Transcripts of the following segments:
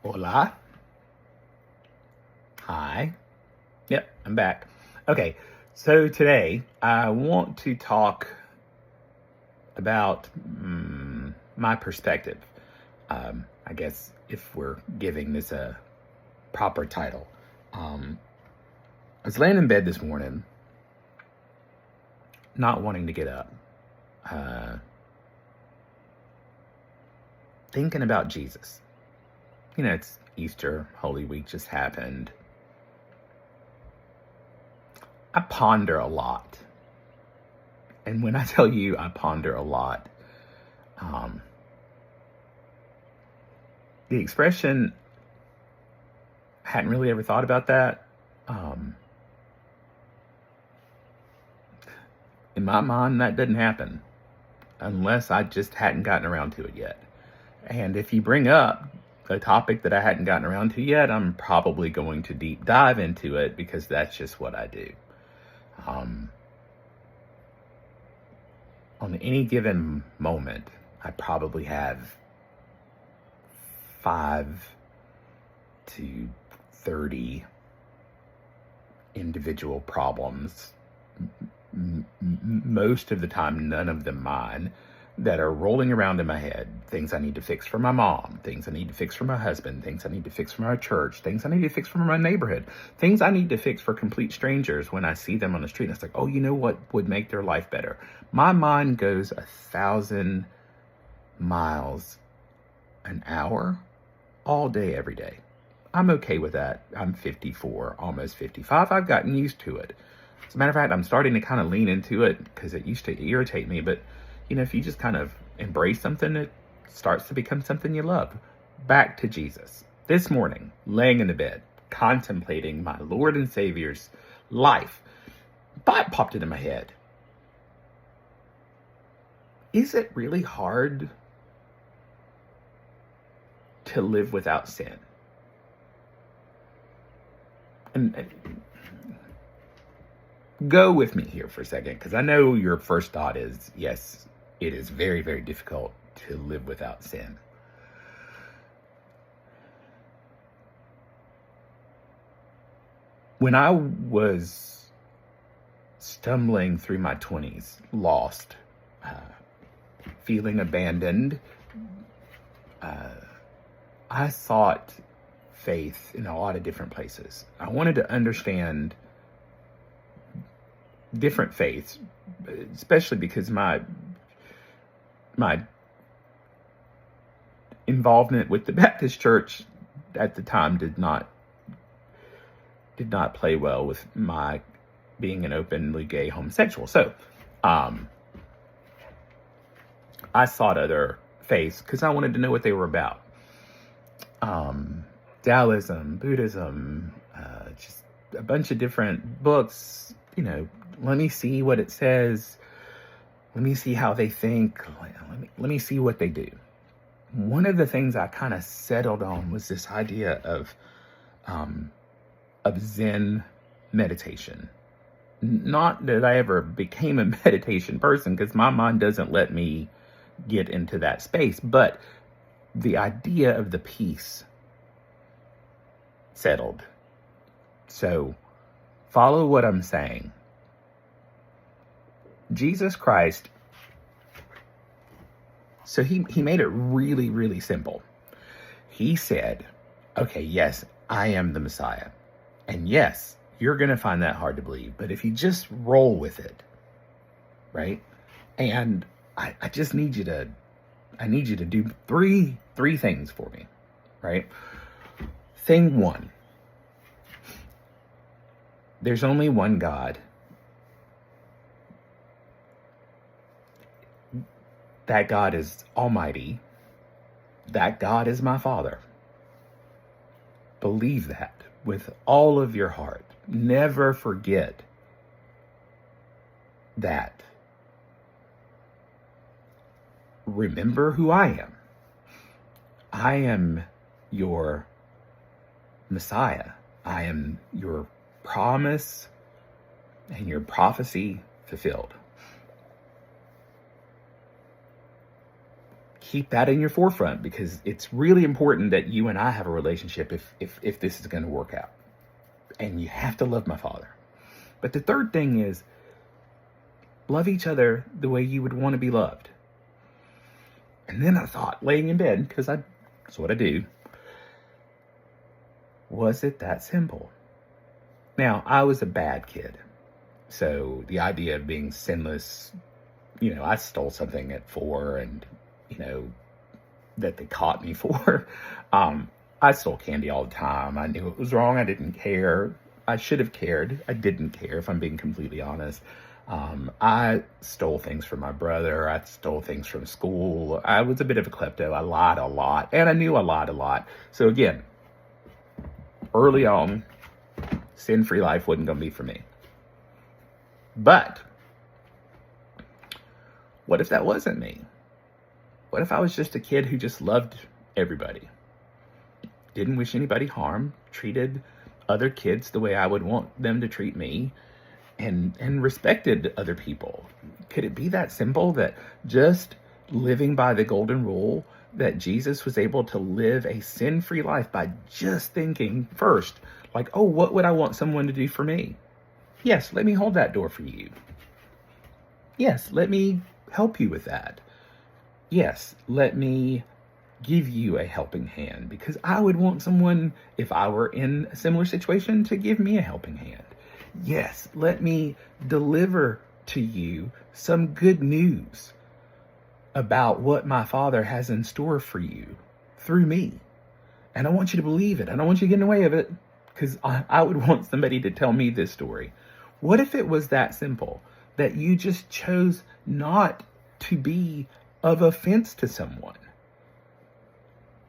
Hola. Hi. Yep, I'm back. Okay, so today I want to talk about my perspective. I guess if we're giving this a proper title. I was laying in bed this morning, not wanting to get up, thinking about Jesus. You know, it's Easter, Holy Week just happened. I ponder a lot. And when I tell you I ponder a lot, the expression, hadn't really ever thought about that. In my mind, that doesn't happen unless I just hadn't gotten around to it yet. And if you bring up a topic that I hadn't gotten around to yet, I'm probably going to deep dive into it because that's just what I do. On any given moment, I probably have 5 to 30 individual problems, most of the time none of them mine, that are rolling around in my head. Things I need to fix for my mom, things I need to fix for my husband, things I need to fix for my church, things I need to fix for my neighborhood, things I need to fix for complete strangers when I see them on the street. And it's like, oh, you know what would make their life better? My mind goes 1,000 miles an hour all day, every day. I'm okay with that. I'm 54, almost 55. I've gotten used to it. As a matter of fact, I'm starting to kind of lean into it because it used to irritate me. But, you know, if you just kind of embrace something, it starts to become something you love. Back to Jesus. This morning, laying in the bed, contemplating my Lord and Savior's life, thought popped into my head. Is it really hard to live without sin? And go with me here for a second, because I know your first thought is, yes, it is very, very difficult to live without sin. When I was stumbling through my 20s, lost, feeling abandoned, I sought faith in a lot of different places. I wanted to understand different faiths, especially because my involvement with the Baptist church at the time did not play well with my being an openly gay homosexual. So I sought other faiths because I wanted to know what they were about. Taoism, Buddhism, just a bunch of different books. You know, let me see what it says. Let me see how they think. Let me see what they do. One of the things I kind of settled on was this idea of Zen meditation. Not that I ever became a meditation person, because my mind doesn't let me get into that space, but the idea of the peace settled. So follow what I'm saying. Jesus Christ, so he made it really, really simple. He said, okay, yes, I am the Messiah. And yes, you're going to find that hard to believe, but if you just roll with it, right? And I just need you to, do three things for me, right? Thing one, there's only one God. That God is almighty. That God is my Father. Believe that with all of your heart. Never forget that. Remember who I am. I am your Messiah. I am your promise and your prophecy fulfilled. keep that in your forefront, because it's really important that you and I have a relationship if this is going to work out. And you have to love my father. But the third thing is love each other the way you would want to be loved. And then I thought, laying in bed, because that's what I do, was it that simple? Now, I was a bad kid. So the idea of being sinless, I stole something at 4 and, that they caught me for. I stole candy all the time. I knew it was wrong. I didn't care. I should have cared. I didn't care, if I'm being completely honest. I stole things from my brother. I stole things from school. I was a bit of a klepto. I lied a lot. And I knew I lied a lot. So again, early on, sin-free life wasn't going to be for me. But what if that wasn't me? What if I was just a kid who just loved everybody? Didn't wish anybody harm, treated other kids the way I would want them to treat me, and respected other people? Could it be that simple, that just living by the golden rule, that Jesus was able to live a sin-free life by just thinking first, like, oh, what would I want someone to do for me? Yes, let me hold that door for you. Yes, let me help you with that. Yes, let me give you a helping hand, because I would want someone, if I were in a similar situation, to give me a helping hand. Yes, let me deliver to you some good news about what my Father has in store for you through me. And I want you to believe it. I don't want you to get in the way of it, because I would want somebody to tell me this story. What if it was that simple, that you just chose not to be of offense to someone?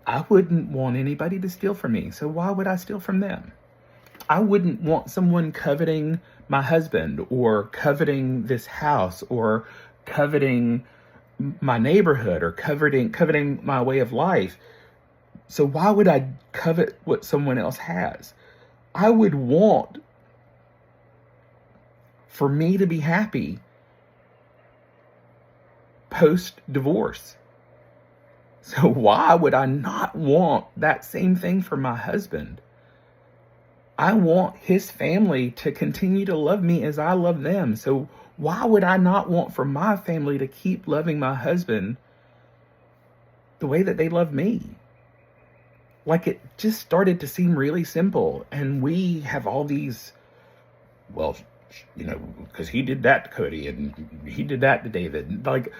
I wouldn't want anybody to steal from me, so why would I steal from them? I wouldn't want someone coveting my husband, or coveting this house, or coveting my neighborhood, or coveting my way of life. So why would I covet what someone else has? I would want for me to be happy post-divorce. So why would I not want that same thing for my husband? I want his family to continue to love me as I love them. So why would I not want for my family to keep loving my husband the way that they love me? Like, it just started to seem really simple. And we have all these, well, because he did that to Cody and he did that to David. Like,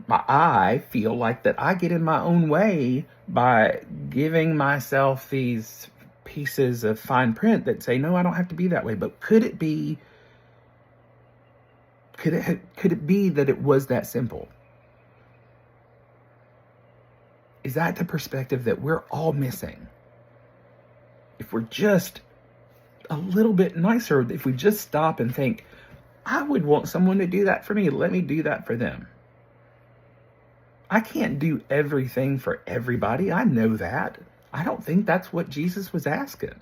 I feel like that I get in my own way by giving myself these pieces of fine print that say, no, I don't have to be that way. But could it be that it was that simple? Is that the perspective that we're all missing? If we're just a little bit nicer, if we just stop and think, I would want someone to do that for me, let me do that for them. I can't do everything for everybody. I know that. I don't think that's what Jesus was asking.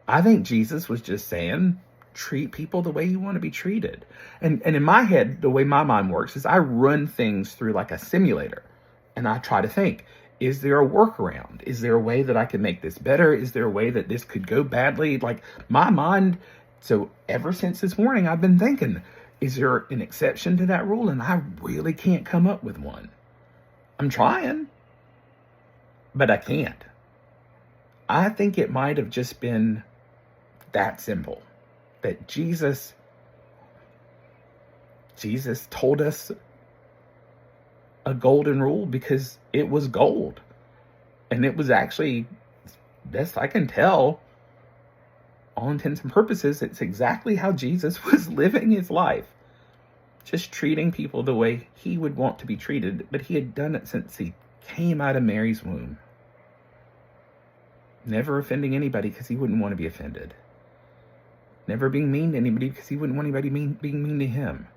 I think Jesus was just saying, treat people the way you want to be treated. And in my head, the way my mind works is I run things through like a simulator. And I try to think, is there a workaround? Is there a way that I can make this better? Is there a way that this could go badly? Like, my mind, so ever since this morning, I've been thinking, is there an exception to that rule? And I really can't come up with one. I'm trying, but I can't. I think it might have just been that simple, that Jesus told us a golden rule because it was gold. And it was actually, best I can tell, all intents and purposes, it's exactly how Jesus was living his life. Just treating people the way he would want to be treated. But he had done it since he came out of Mary's womb. Never offending anybody because he wouldn't want to be offended. Never being mean to anybody because he wouldn't want anybody being mean to him.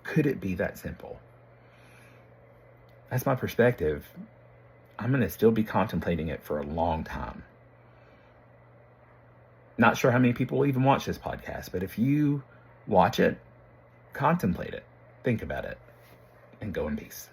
Could it be that simple? That's my perspective. I'm going to still be contemplating it for a long time. Not sure how many people will even watch this podcast, but if you watch it, contemplate it, think about it, and go in peace.